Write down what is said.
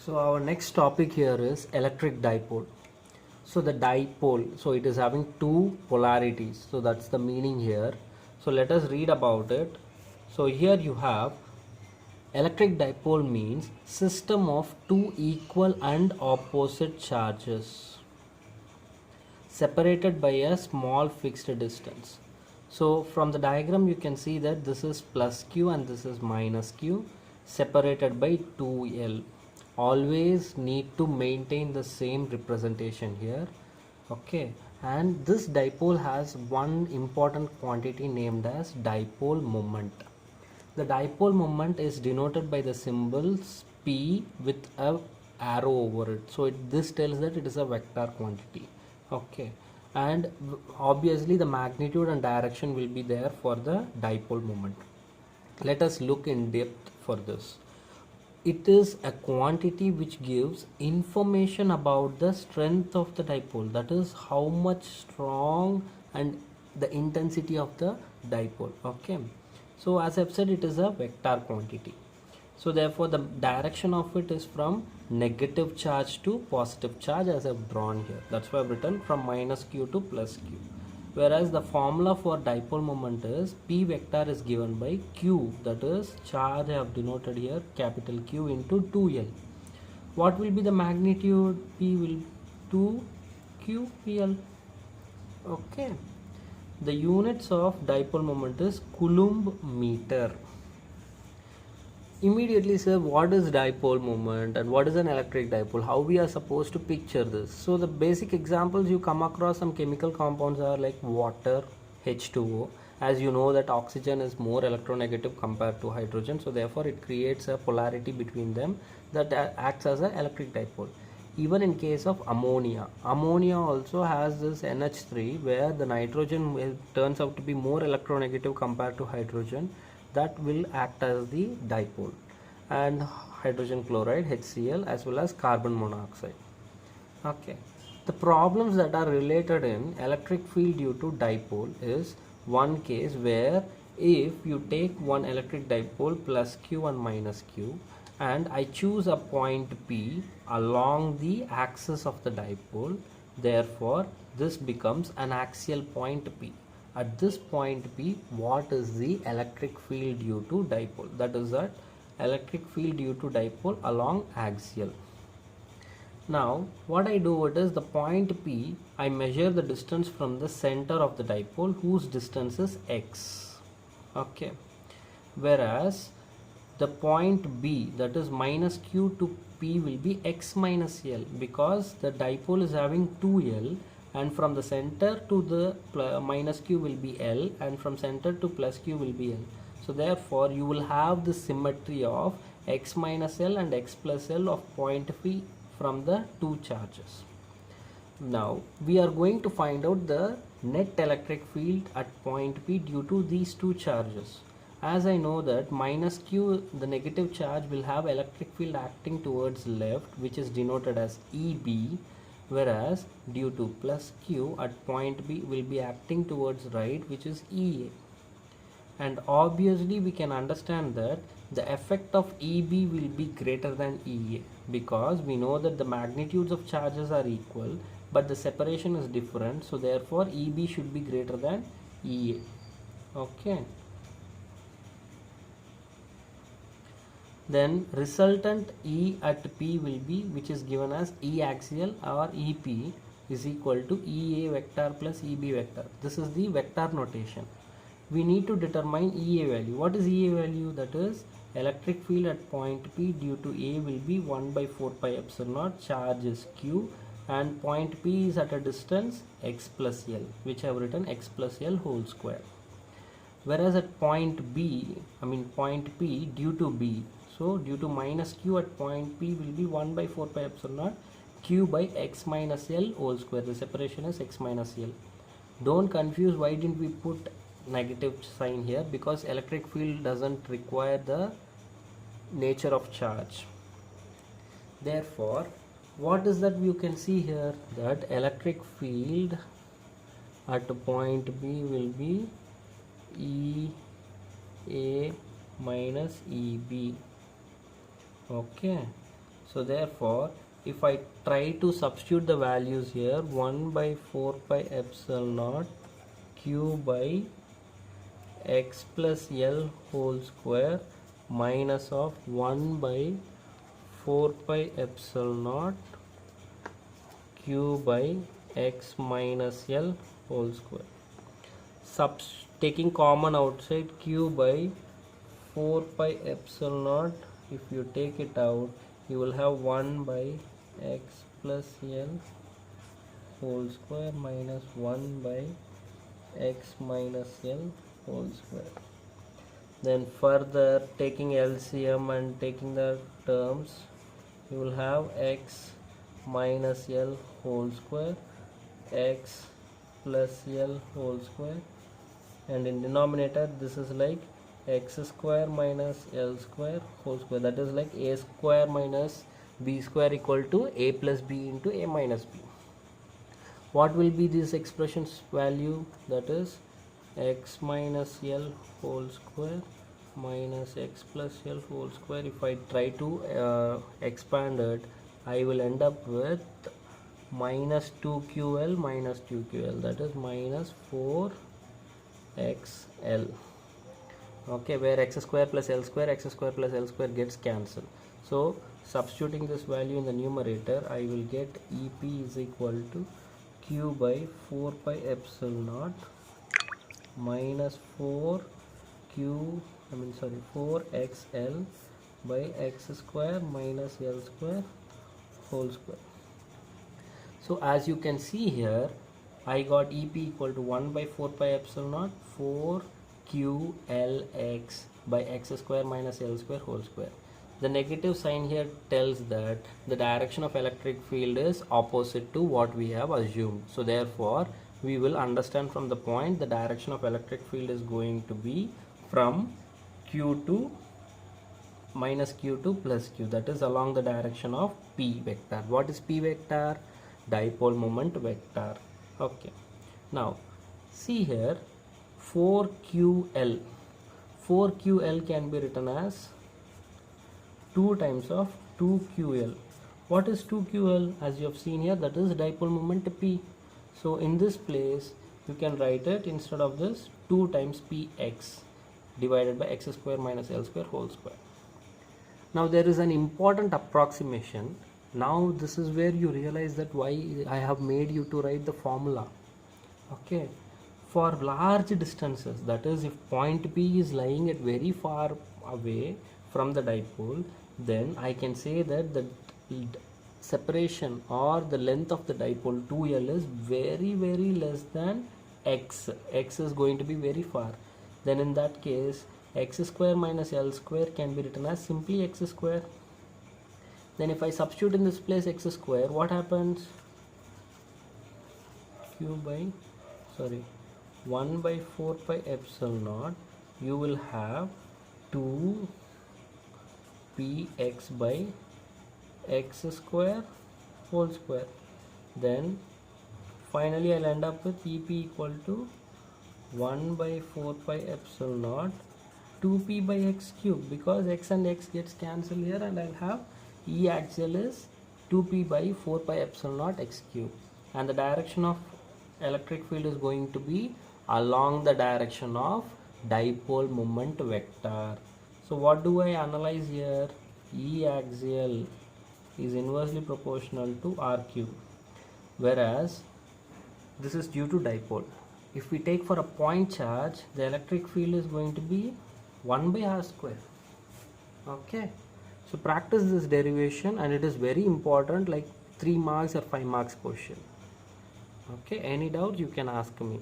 So our next topic here is electric dipole. So the dipole, so it is having two polarities. So that's the meaning here. So let us read about it. So here you have electric dipole means system of two equal and opposite charges separated by a small fixed distance. So from the diagram you can see that this is plus q and this is minus q separated by 2l. Always need to maintain the same representation here. Okay, and this dipole has one important quantity named as dipole moment. The dipole moment is denoted by the symbols p with a arrow over it. So this tells that it is a vector quantity. Okay, and obviously the magnitude and direction will be there for the dipole moment. Let us look in depth for this. It is a quantity which gives information about the strength of the dipole, that is how much strong and the intensity of the dipole. Okay, so as I've said, it is a vector quantity. So therefore the direction of it is from negative charge to positive charge, as I've drawn here. That's why I've written from minus q to plus q. Whereas the formula for dipole moment is p vector is given by q, that is charge I have denoted here capital Q into 2l. What will be the magnitude? P will 2qpl. Okay, the units of dipole moment is coulomb meter. Immediately, sir, what is dipole moment and what is an electric dipole? How we are supposed to picture this? So the basic examples you come across some chemical compounds are like water, H2O. As you know that oxygen is more electronegative compared to hydrogen, so therefore it creates a polarity between them that acts as an electric dipole. Even in case of ammonia, ammonia also has this NH3 where the nitrogen turns out to be more electronegative compared to hydrogen, that will act as the dipole, and hydrogen chloride HCl as well as carbon monoxide. Okay, the problems that are related in electric field due to dipole is one case where if you take one electric dipole plus q and minus q and I choose a point P along the axis of the dipole, therefore this becomes an axial point P. At this point P, what is the electric field due to dipole? That is that electric field due to dipole along axial. Now what I do it is the point P, I measure the distance from the center of the dipole whose distance is x. Okay, whereas the point B, that is minus q to P, will be x minus l because the dipole is having 2l, and from the center to the minus q will be L, and from center to plus q will be L. So therefore you will have the symmetry of x minus L and x plus L of point P from the two charges. Now we are going to find out the net electric field at point P due to these two charges. As I know that minus q, the negative charge, will have electric field acting towards left, which is denoted as EB, whereas due to plus q at point B will be acting towards right, which is EA. And obviously we can understand that the effect of EB will be greater than EA because we know that the magnitudes of charges are equal but the separation is different, so therefore EB should be greater than EA. Okay, then resultant E at P will be, which is given as E axial or EP, is equal to EA vector plus EB vector. This is the vector notation. We need to determine EA value. What is EA value? That is electric field at point P due to A will be 1 by 4 pi epsilon naught, charge is Q, and point P is at a distance x plus L, which I have written x plus L whole square. Whereas at point point P due to B, so due to minus q at point P will be 1 by 4 pi epsilon naught q by x minus L whole square. The separation is x minus L. Don't confuse why didn't we put negative sign here, because electric field doesn't require the nature of charge. Therefore what is that you can see here, that electric field at point B will be EA minus EB. Okay, So therefore, if I try to substitute the values here, 1 by 4 pi epsilon naught q by x plus L whole square minus of 1 by 4 pi epsilon naught q by x minus L whole square. Taking common outside, q by 4 pi epsilon naught, if you take it out, you will have 1 by x plus L whole square minus 1 by x minus L whole square. Then further taking LCM and taking the terms, you will have x minus L whole square, x plus L whole square, and in denominator this is like x square minus L square whole square, that is like a square minus b square equal to a plus b into a minus b. What will be this expression's value? That is x minus L whole square minus x plus L whole square. If I try to expand it, I will end up with minus 2ql minus 2ql, that is minus 4xl. Okay, where x square plus L square, x square plus L square gets cancelled. So substituting this value in the numerator, I will get EP is equal to q by 4 pi epsilon naught minus 4xl by x square minus L square whole square. So as you can see here, I got EP equal to 1 by 4 pi epsilon naught 4qlx by x square minus L square whole square. The negative sign here tells that the direction of electric field is opposite to what we have assumed. So therefore, we will understand from the point the direction of electric field is going to be from q to minus q to plus q, that is along the direction of p vector. What is p vector? Dipole moment vector. Okay, now see here, 4ql can be written as 2 times of 2ql. What is 2ql? As you have seen here, that is dipole moment p. So in this place you can write it, instead of this, 2 times px divided by x square minus L square whole square. Now there is an important approximation. Now this is where you realize that why I have made you to write the formula. Okay, for large distances, that is if point P is lying at very far away from the dipole, then I can say that the separation or the length of the dipole 2L is very less than x. X is going to be very far. Then in that case, x square minus L square can be written as simply x square. Then if I substitute in this place x square, what happens? 1 by 4 pi epsilon naught, you will have 2 px by x square whole square. Then finally I'll end up with EP equal to 1 by 4 pi epsilon naught 2p by x cube, because x and x gets cancelled here, and I'll have E axial is 2p by 4 pi epsilon naught x cube, and the direction of electric field is going to be along the direction of dipole moment vector. So what do I analyze here? E axial is inversely proportional to r cube, whereas this is due to dipole. If we take for a point charge, the electric field is going to be 1 by r square. Okay, so practice this derivation, and it is very important, like 3 marks or 5 marks question. Okay, any doubt you can ask me.